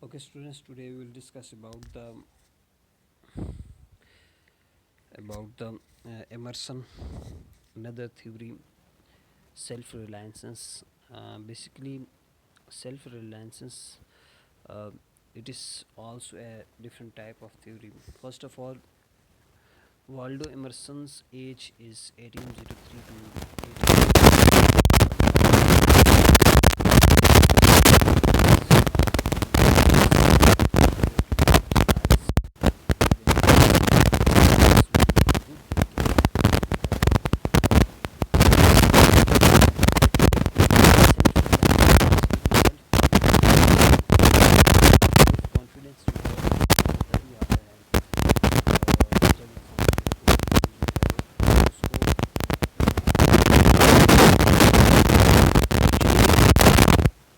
Okay, students, today we will discuss about the Emerson, another theory, self-reliance. Basically, self-reliance. Uh, it is also a different type of theory. First of all, Waldo Emerson's age is 1803 to 1893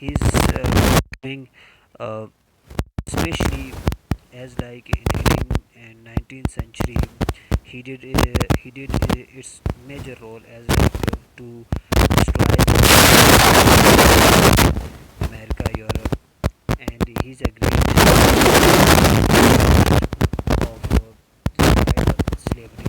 he's doing especially as like in 18th and 19th century he did its major role as like to destroy America, Europe, and he's a great of slavery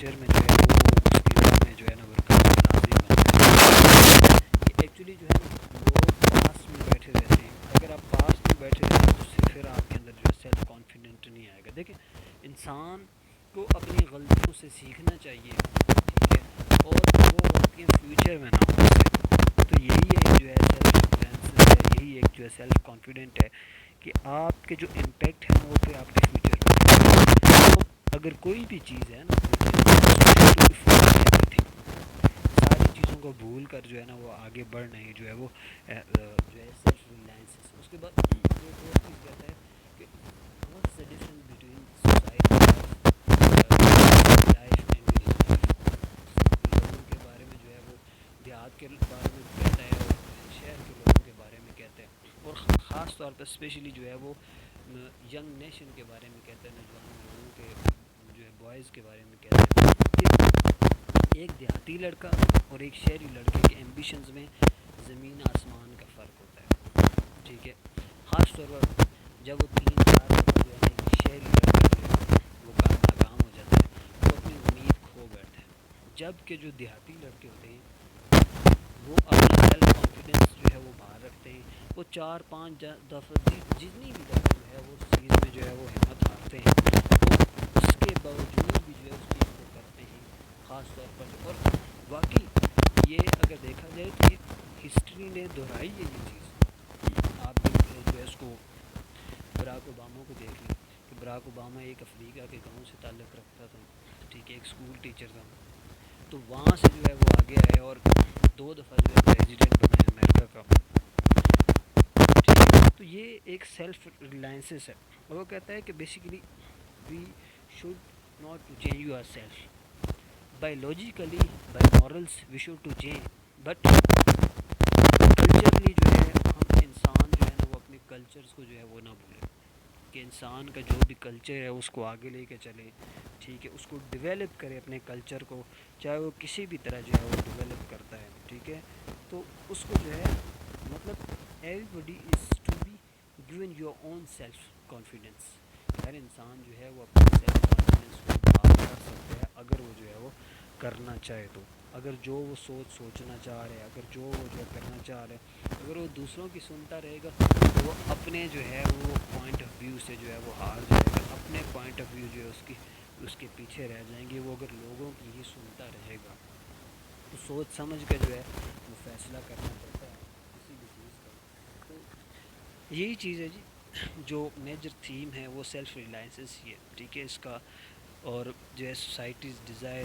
future میں جو ہے وہ اس کی راہ میں جو ہے نا ورک کرنا لازمی بنتا ہے. کہ ایکچولی جو ہے نا لوگ پاس میں بیٹھے رہتے ہیں. اگر آپ پاس میں بیٹھے رہتے ہیں تو پھر آپ کے اندر جو ہے سیلف کانفیڈنٹ نہیں آئے گا. دیکھیں انسان کو اپنی غلطیوں سے سیکھنا چاہیے, ٹھیک ہے, اور وہ غلطیاں فیوچر میں نہ ہو سکے. تو یہی ایک جو ہے سیلف ریفرنس ہے, یہی ایک جو ہے سیلف کانفیڈنٹ ہے کہ آپ کے جو امپیکٹ ہے وہ پھر آپ کے فیوچر میں. تو اگر کوئی بھی چیز ہے نا ساری چیزوں کو بھول کر جو ہے نا وہ آگے بڑھنا ہے جو ہے وہ جو ہے سیلف ریلائنس. اس کے بعد ایک اور چیز کہتا ہے کہ what's the difference between society life and real life. لوگوں کے بارے میں جو ہے وہ دیہات کے بارے میں کہتا ہے اور شہر کے لوگوں کے بارے میں کہتا ہے, اور خاص طور پہ اسپیشلی جو ہے وہ ینگ نیشن کے بارے میں کہتا ہے, نوجوان لوگوں کے جو ہے بوائز کے بارے میں کہتا ہے کہ ایک دیہاتی لڑکا اور ایک شہری لڑکے کے ایمبیشنز میں زمین آسمان کا فرق ہوتا ہے, ٹھیک ہے. خاص طور پر جب وہ 3-4 دفعہ جو ہے نا ایک شہری لڑکا جو ہے وہ ناکام ہو جاتا ہے, وہ اپنی امید کھو بیٹھتا ہے. جب کہ جو دیہاتی لڑکے ہوتے ہیں وہ اپنا سیلف کانفیڈنس جو ہے وہ باہر رکھتے ہیں. وہ 4-5 دفعہ جتنی بھی دفعہ جو ہے وہ اس چیز میں جو ہے وہ ہمت ہارتے ہیں, وہ اس کے باوجود بھی جو ہے اس چیز کو کرتے ہیں. خاص طور پر اور واقعی یہ اگر دیکھا جائے تو یہ ہسٹری نے دہرائی ہے یہ چیز. آپ جو ہے اس کو براک اوباما کو دیکھ لیں کہ براک اوباما ایک افریقہ کے گاؤں سے تعلق رکھتا تھا, ٹھیک ہے, ایک اسکول ٹیچر تھا. تو وہاں سے جو ہے وہ آگے آئے اور 2 دفعہ جو ہے پریزیڈنٹ بنا ہے امریکہ کا, ٹھیک ہے. تو یہ ایک سیلف ریلائنسس ہے, اور وہ کہتا ہے کہ basically we should not to change yourself biologically by morals we should to change, but culturally جو ہے ہم انسان جو ہے نا وہ اپنے کلچرز کو جو ہے وہ نہ بھولیں, کہ انسان کا جو بھی کلچر ہے اس کو آگے لے کے چلیں, ٹھیک ہے, اس کو ڈیولپ کرے اپنے کلچر کو, چاہے وہ کسی بھی طرح جو ہے وہ ڈیولپ کرتا ہے, ٹھیک ہے. تو اس کو جو ہے مطلب everybody is to be given your own self confidence. ہر انسان جو ہے وہ اپنے سیلف کانفیڈنس کو باہر کر سکتا ہے اگر وہ جو ہے وہ کرنا چاہے تو. اگر جو وہ سوچنا چاہ رہے, اگر جو وہ جو ہے کرنا چاہ رہے, اگر وہ دوسروں کی سنتا رہے گا تو وہ اپنے جو ہے وہ پوائنٹ آف ویو سے جو ہے وہ ہار جائے گا. اپنے پوائنٹ آف ویو جو ہے اس کے پیچھے رہ جائیں گے. وہ اگر لوگوں کی ہی سنتا رہے گا تو سوچ سمجھ کے جو ہے وہ فیصلہ کرنا پڑتا ہے کسی بھی چیز کا. تو یہی چیز ہے جی, جو میجر تھیم ہے وہ سیلف ریلائنسس ہی ہے, ٹھیک ہے. اس کا اور جو ہے سوسائٹیز ڈیزائر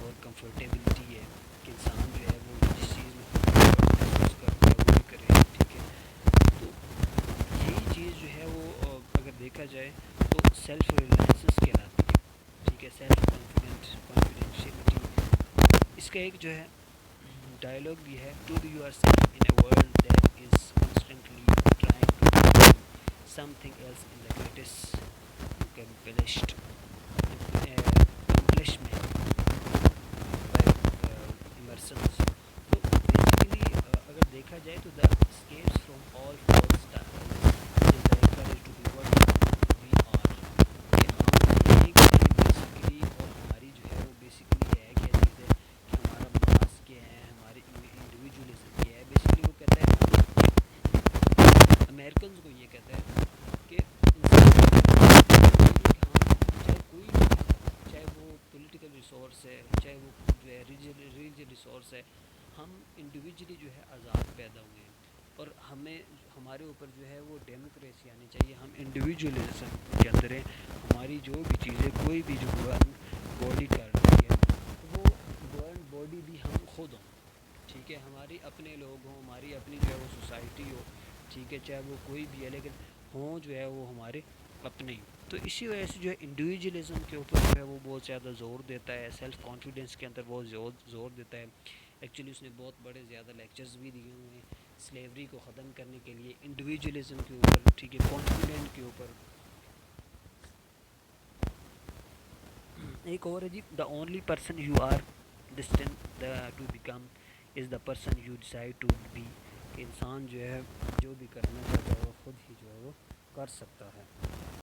اور کمفرٹیبلٹی ہے کہ انسان جو ہے وہ جس چیز میں محسوس کرتا ہے وہ بھی کرے, ٹھیک ہے. تو یہی چیز جو ہے وہ اگر دیکھا جائے تو سیلف ریلائنسس کہلاتی ہے, ٹھیک ہے. سیلف کانفیڈینشیلٹی اس کا ایک جو ہے ڈائلاگ بھی ہے, to be yourself in a world that is constantly trying to be something else in the greatest accomplishment by Emerson. تو بیسیکلی اگر دیکھا جائے تو دا escapes from all false start is the encourage to be what we are. کہ ہم نہیں کہ basically, اور ہماری جو ہے وہ بیسیکلی ہے کیا چیز ہے کہ ہمارا ماس کیا ہے, ہماری انڈیویجولزم کیا ہے. بیسیکلی وہ کہتا ہے امیرکنز کو یہ کہتا ہے کہ انسان چاہے کوئی بھی, چاہے وہ پولیٹیکل ریسورس ہے, چاہے وہ جو ہے ریلیجل ریسورس ہے, ہم انڈیویجلی جو ہے آزاد پیدا ہوئے ہیں, اور ہمیں ہمارے اوپر جو ہے وہ ڈیموکریسی آنی چاہیے. ہم انڈیویجولزم کے اندر ہیں, ہماری جو بھی چیزیں کوئی بھی جو گورن باڈی کر رہی ہے وہ گورن باڈی بھی ہم خود ہوں, ٹھیک ہے. ہماری اپنے لوگ ہوں, ہماری اپنی جو ہے وہ سوسائٹی ہو, ٹھیک ہے, چاہے وہ کوئی بھی ہے, لیکن ہوں جو ہے وہ ہمارے اپنے ہی. تو اسی وجہ سے جو ہے انڈیویجولزم کے اوپر جو ہے وہ بہت زیادہ زور دیتا ہے, سیلف کانفیڈنس کے اندر بہت زور دیتا ہے. ایکچولی اس نے بہت بڑے زیادہ لیکچرز بھی دیے ہوئے ہیں سلیوری کو ختم کرنے کے لیے, انڈیویجولزم کے اوپر, ٹھیک ہے, کانفیڈنٹ کے اوپر. ایک اور ہے جی, the only person you are distant to become is the person you decide to be. کہ انسان جو ہے جو بھی کرنا چاہتا ہے وہ خود ہی جو ہے وہ کر سکتا ہے.